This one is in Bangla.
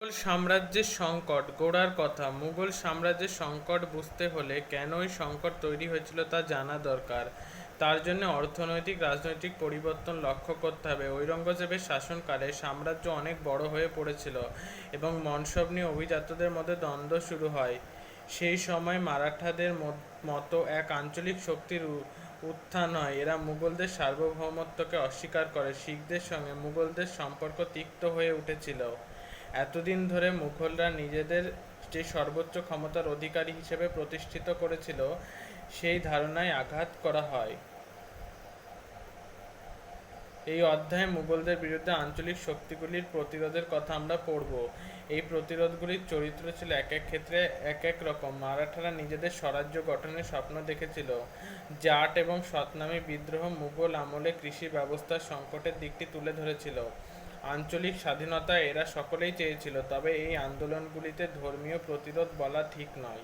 মুঘল সাম্রাজ্যের সংকট গোড়ার কথা। মুঘল সাম্রাজ্যের সংকট বুঝতে হলে কেন এই সংকট তৈরি হয়েছিল তা জানা দরকার। তার জন্য অর্থনৈতিক রাজনৈতিক পরিবর্তন লক্ষ্য করতে হবে। ঔরঙ্গজেবের শাসনকালে সাম্রাজ্য অনেক বড় হয়ে পড়েছিল এবং মনসব নিয়ে অভিজাতদের মধ্যে দ্বন্দ্ব শুরু হয়। সেই সময় মারাঠাদের মতো এক আঞ্চলিক শক্তির উত্থান হয়। এরা মুঘলদের সার্বভৌমত্বকে অস্বীকার করে। শিখদের সঙ্গে মুঘলদের সম্পর্ক তিক্ত হয়ে উঠেছিল। এতদিন ধরে মুঘলরা নিজেদের যে সর্বোচ্চ ক্ষমতার অধিকারী হিসেবে প্রতিষ্ঠিত করেছিল সেই ধারণায় আঘাত করা হয়। এই অধ্যায়ে মুঘলদের বিরুদ্ধে আঞ্চলিক শক্তিগুলির প্রতিরোধের কথা আমরা পড়ব। এই প্রতিরোধগুলির চরিত্র ছিল এক এক ক্ষেত্রে এক এক রকম। মারাঠারা নিজেদের স্বরাজ্য গঠনের স্বপ্ন দেখেছিল। জাট এবং সতনামী বিদ্রোহ মুঘল আমলে কৃষি ব্যবস্থার সংকটের দিকটি তুলে ধরেছিল। আঞ্চলিক স্বাধীনতা এরা সকলেই চেয়েছিল, তবে এই আন্দোলনগুলিতে ধর্মীয় প্রতিরোধ বলা ঠিক নয়।